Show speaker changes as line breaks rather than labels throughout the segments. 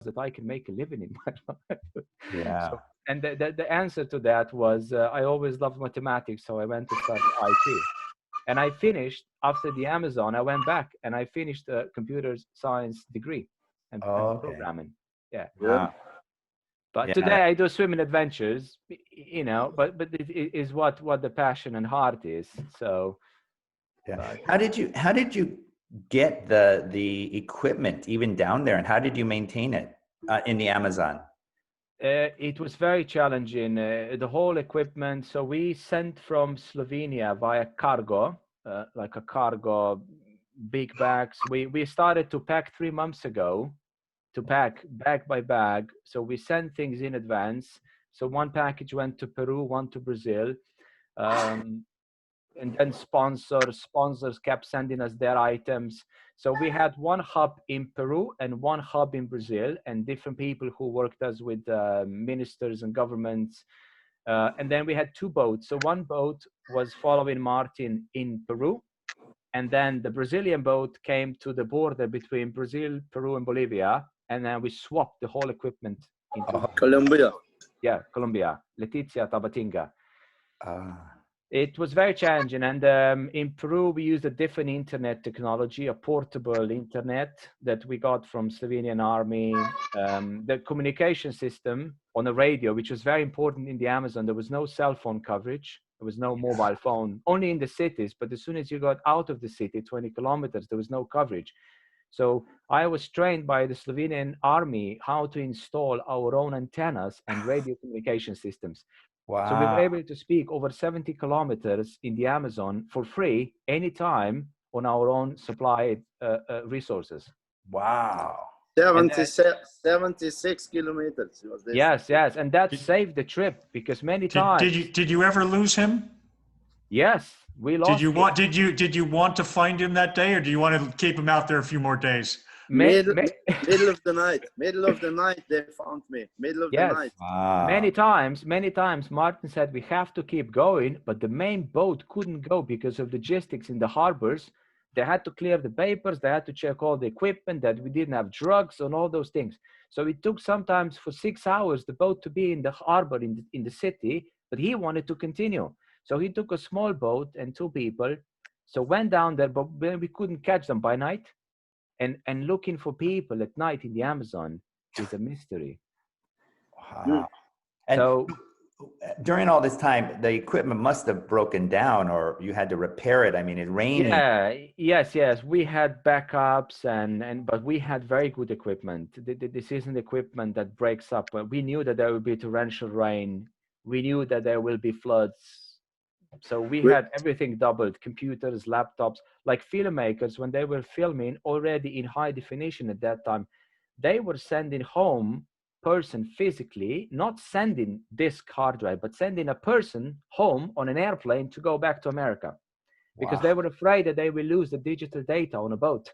that I can make a living in my life.
Yeah.
So, and the answer to that was I always loved mathematics, so I went to study IT. And I finished after the Amazon. I went back and I finished a computer science degree and
Okay.
programming. Yeah.
Wow.
But
Yeah.
today I do swimming adventures, you know. But it is what the passion and heart is. So.
Yeah.
But,
How did you get the equipment even down there, and how did you maintain it in the Amazon?
It was very challenging. The whole equipment. So we sent from Slovenia via cargo, like a cargo, big bags. We started to pack 3 months ago, to pack bag by bag. So we sent things in advance. So one package went to Peru, one to Brazil. And then sponsors kept sending us their items. So we had one hub in Peru and one hub in Brazil, and different people who worked us with ministers and governments. And then we had 2 boats. So one boat was following Martin in Peru, and then the Brazilian boat came to the border between Brazil, Peru, and Bolivia, and then we swapped the whole equipment into
Colombia.
Yeah, Colombia, Letizia, Tabatinga.
Ah.
It was very challenging. And in Peru, we used a different internet technology, a portable internet that we got from Slovenian army. The communication system on a radio, which was very important in the Amazon. There was no cell phone coverage. There was no mobile phone, only in the cities. But as soon as you got out of the city, 20 kilometers, there was no coverage. So I was trained by the Slovenian army how to install our own antennas and radio communication systems.
Wow.
So we were able to speak over 70 kilometers in the Amazon for free, anytime, on our own supplied resources.
Wow.
76 kilometers. Was this.
Yes, and that saved the trip, because many times.
Did you ever lose him?
Yes, we lost.
Did you want to find him that day, or do you want to keep him out there a few more days?
Middle of the night, they found me. Middle of the night.
Wow.
Many times, Martin said we have to keep going, but the main boat couldn't go because of logistics in the harbors. They had to clear the papers, they had to check all the equipment, that we didn't have drugs and all those things. So it took sometimes for 6 hours the boat to be in the harbor in the city, but he wanted to continue. So he took a small boat and 2 people. So went down there, but we couldn't catch them by night. And looking for people at night in the Amazon is a mystery.
Wow. And so during all this time, the equipment must have broken down, or you had to repair it. I mean, it rained.
Yeah, yes. We had backups, but we had very good equipment. This isn't equipment that breaks up. We knew that there would be torrential rain. We knew that there will be floods. So we had everything doubled: computers, laptops. Like filmmakers, when they were filming already in high definition at that time, they were sending home person physically, not sending disk hard drive, but sending a person home on an airplane to go back to America, because they were afraid that they will lose the digital data on a boat.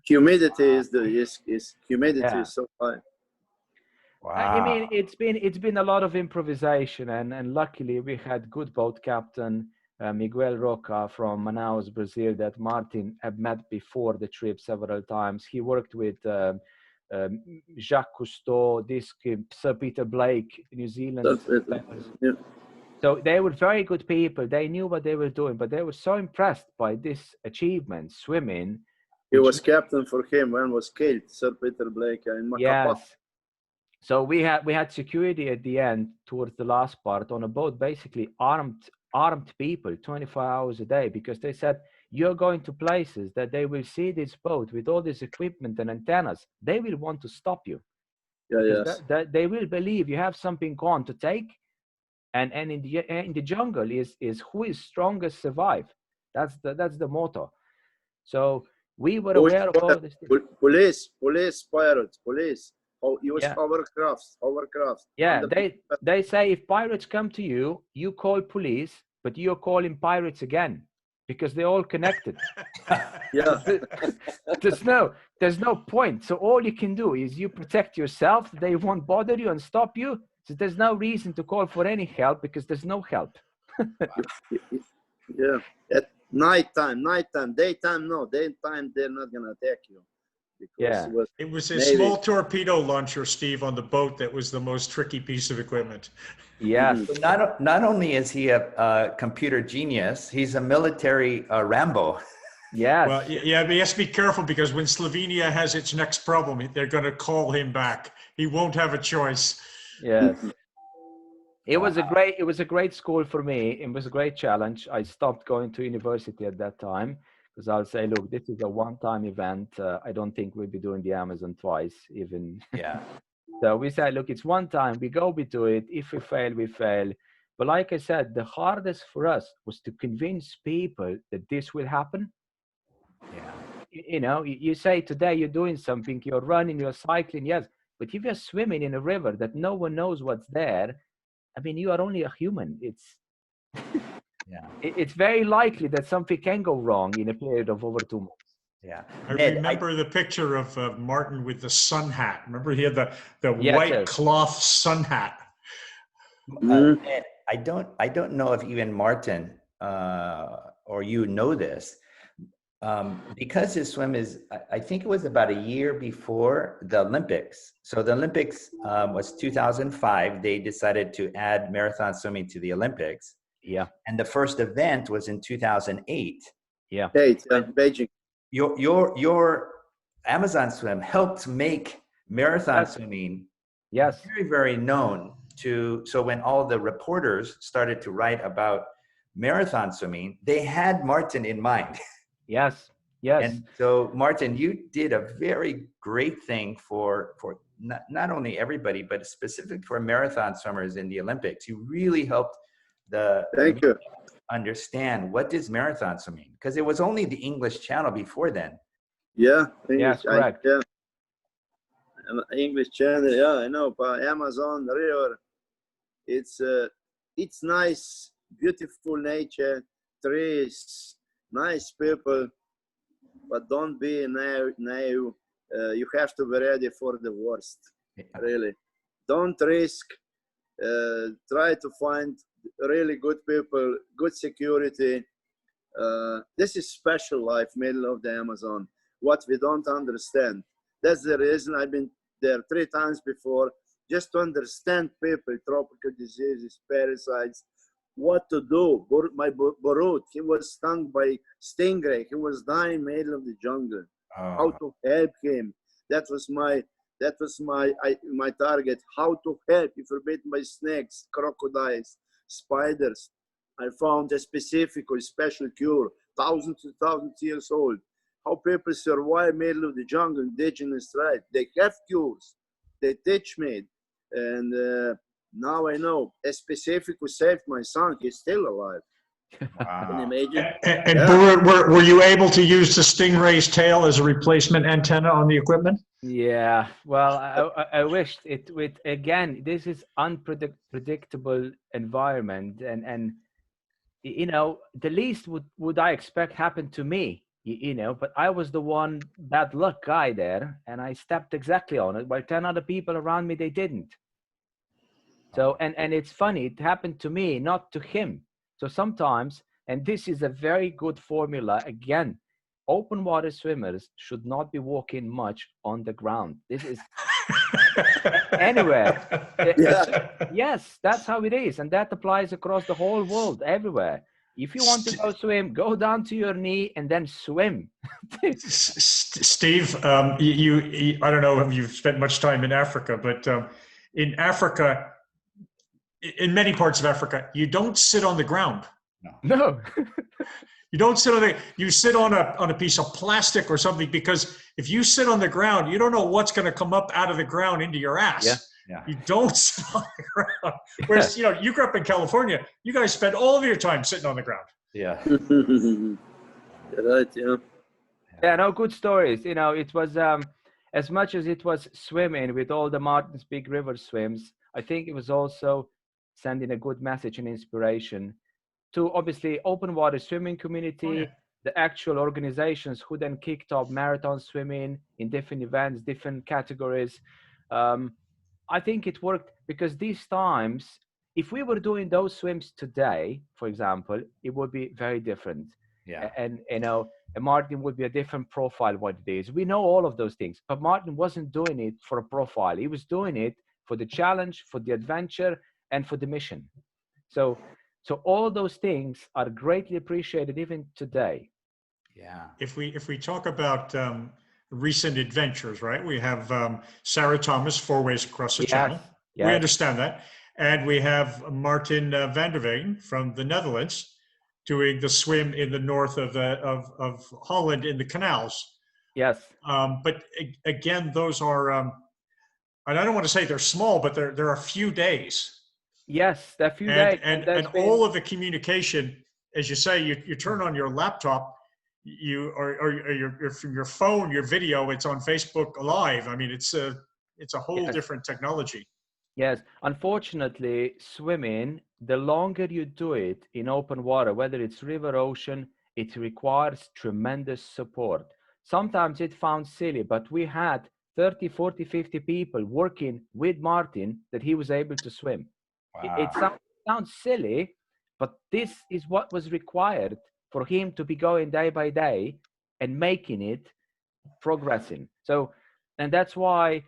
Humidity is so high.
Wow.
I mean, it's been a lot of improvisation, and luckily we had good boat captain Miguel Roca from Manaus, Brazil, that Martin had met before the trip several times. He worked with Jacques Cousteau, Sir Peter Blake, New Zealand.
Yeah.
So they were very good people. They knew what they were doing, but they were so impressed by this achievement, swimming.
He was captain for him when was killed, Sir Peter Blake in Macapá.
Yes. So we had security at the end, towards the last part, on a boat, basically armed people 24 hours a day, because they said, you're going to places that they will see this boat with all this equipment and antennas. They will want to stop you.
Yeah, yes.
They will believe you have something gone to take. And in the jungle is who is strongest survive. That's the motto. So we were aware of all this.
Police, pirates, police. Use hovercrafts.
Yeah, they say if pirates come to you, you call police, but you're calling pirates again, because they're all connected.
Yeah.
There's no point. So all you can do is you protect yourself. They won't bother you and stop you. So there's no reason to call for any help, because there's no help.
Yeah. At nighttime, daytime, no. Daytime, they're not gonna attack you. because
Yeah.
it
It was a
Navy.
small torpedo launcher, Steve, on the boat that was the most tricky piece of equipment.
Yes.
So not only is he a computer genius, he's a military Rambo.
Yes.
Well, yeah, but he has to be careful because when Slovenia has its next problem, they're going to call him back. He won't have a choice.
Yes. It was a great school for me. It was a great challenge. I stopped going to university at that time because I'll say, look, this is a one-time event. I don't think we'll be doing the Amazon twice, even.
Yeah.
So we said, look, it's one time. We go, we do it. If we fail, we fail. But like I said, the hardest for us was to convince people that this will happen.
Yeah.
You know, you say today you're doing something, you're running, you're cycling, yes. But if you're swimming in a river that no one knows what's there, I mean, you are only a human. It's very likely that something can go wrong in a period of over 2 months.
Yeah.
I
Ned,
remember the picture of Martin with the sun hat. Remember he had the
Yes,
white
sir.
cloth sun hat.
Ned, I don't know if even Martin or you know this, because his swim is, I think it was about a year before the Olympics. So the Olympics was 2005. They decided to add marathon swimming to the Olympics.
Yeah.
And the first event was in 2008.
Yeah.
Beijing.
Your Amazon swim helped make marathon swimming
Yes.
very, very known to, so when all the reporters started to write about marathon swimming, they had Martin in mind.
Yes. Yes.
And so Martin, you did a very great thing for not only everybody, but specifically for marathon swimmers in the Olympics. You really helped the
Thank you.
understand what is marathon swimming, because it was only the English channel before then.
Yeah.
Yes, correct.
Yeah. English channel. Yeah, I know. But Amazon River, it's nice, beautiful nature, trees, nice people, but don't be naive. You have to be ready for the worst. Really, don't risk. Try to find really good people, good security. This is special life, middle of the Amazon. What we don't understand. That's the reason I've been there 3 times before, just to understand people, tropical diseases, parasites, what to do. My Borut, he was stung by stingray. He was dying in the middle of the jungle. How to help him? That was my target. How to help if you're bitten by snakes, crocodiles, spiders. I found a specific or special cure, thousands and thousands of years old. How people survive middle of the jungle, indigenous tribe. They have cures. They teach me. And now I know a specific who saved my son. He's still alive.
Wow.
Can you imagine?
And Borut, were you able to use the stingray's tail as a replacement antenna on the equipment?
Yeah, well, I wished it with, again, this is unpredictable environment, and you know, the least would I expect happened to me, you know, but I was the one bad luck guy there, and I stepped exactly on it, while 10 other people around me, they didn't. So, and it's funny, it happened to me, not to him. So sometimes, and this is a very good formula, again, open water swimmers should not be walking much on the ground. This is anywhere. Yes, that's how it is. And that applies across the whole world, everywhere. If you want to go swim, go down to your knee and then swim.
Steve, you, I don't know if you've spent much time in Africa, but in Africa, in many parts of Africa, you don't sit on the ground.
No.
You don't sit on you sit on a piece of plastic or something, because if you sit on the ground, you don't know what's going to come up out of the ground into your ass.
Yeah.
You don't sit on the ground. Whereas, you know, you grew up in California, you guys spend all of your time sitting on the ground.
Yeah.
Right, yeah.
Yeah, no, good stories. You know, it was, as much as it was swimming with all the Martin's Big River swims, I think it was also sending a good message and inspiration to obviously open water swimming community, the actual organizations who then kicked off marathon swimming in different events, different categories. I think it worked because these times, if we were doing those swims today, for example, it would be very different.
Yeah.
And you know, and Martin would be a different profile what it is. We know all of those things, but Martin wasn't doing it for a profile. He was doing it for the challenge, for the adventure, and for the mission. So all those things are greatly appreciated even today.
Yeah.
If we talk about recent adventures, right? We have Sarah Thomas, 4 Ways Across the Channel.
Yes.
We understand that. And we have Martin van der Veen from the Netherlands doing the swim in the north of Holland in the canals.
Yes.
But again, those are, and I don't want to say they're small, but they're a few days.
Yes, a few days.
And all of the communication, as you say, you turn on your laptop, or from your phone, your video, it's on Facebook Live. I mean, it's a whole different technology.
Yes, unfortunately, swimming, the longer you do it in open water, whether it's river, ocean, it requires tremendous support. Sometimes it sounds silly, but we had 30, 40, 50 people working with Martin that he was able to swim.
Wow.
It sounds silly, but this is what was required for him to be going day by day and making it progressing. So, and that's why,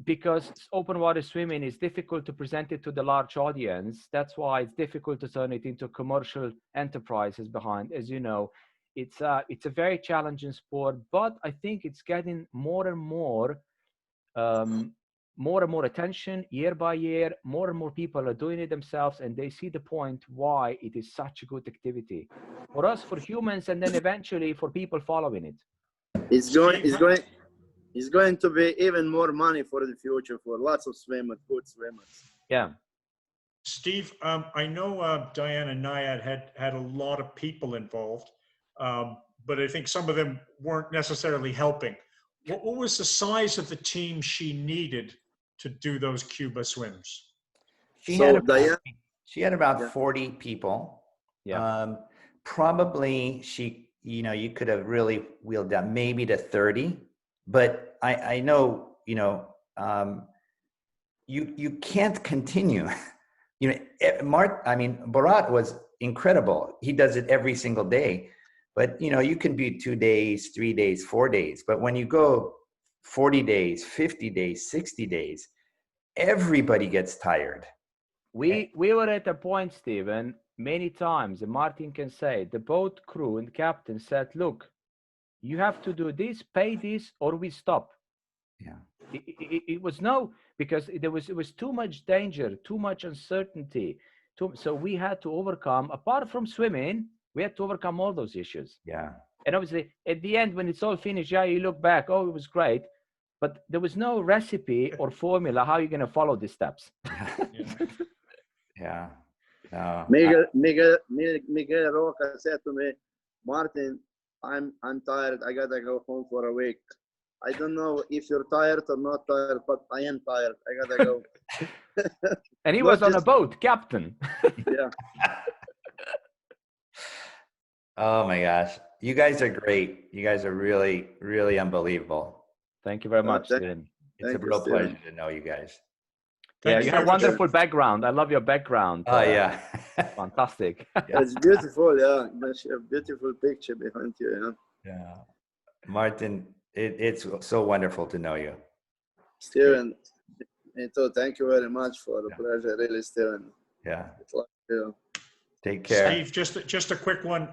because open water swimming is difficult to present it to the large audience, that's why it's difficult to turn it into commercial enterprises behind. As you know, it's a very challenging sport, but I think it's getting more and more attention year by year. More and more people are doing it themselves, and they see the point why it is such a good activity for us, for humans, and then eventually for people following it.
It's going to be even more money for the future for lots of swimmers, good swimmers.
Yeah.
Steve, I know Diane and Nyad had a lot of people involved, but I think some of them weren't necessarily helping. What was the size of the team she needed to do those Cuba swims?
She had about 40 people.
Yeah.
Probably you could have really wheeled down maybe to 30, but I know, you can't continue. Borut was incredible. He does it every single day, but you can be 2 days, 3 days, 4 days. But when you go 40 days, 50 days, 60 days, everybody gets tired.
We were at a point, Stephen, many times, and Martin can say, the boat crew and captain said, look, you have to do this, pay this, or we stop.
Yeah.
It was because it was too much danger, too much uncertainty. So we had to overcome, apart from swimming, we had to overcome all those issues.
Yeah.
And obviously, at the end, when it's all finished, you look back, oh, it was great. But there was no recipe or formula how you're going to follow these steps.
Yeah. No.
Miguel Roca said to me, Martin, I'm tired. I gotta go home for a week. I don't know if you're tired or not tired, but I am tired. I gotta go.
And he was on a boat, captain.
Yeah.
Oh my gosh. You guys are great. You guys are really, really unbelievable.
Thank you very much, Stephen.
It's a real pleasure to know you guys.
Yeah, you have a wonderful background. I love your background.
Oh, yeah.
Fantastic.
It's beautiful, yeah. A beautiful picture behind you,
Yeah. Martin, it's so wonderful to know you.
Stephen, thank you very much for the pleasure, really, Stephen.
Yeah.
It's like,
Take care.
Steve, just a quick one.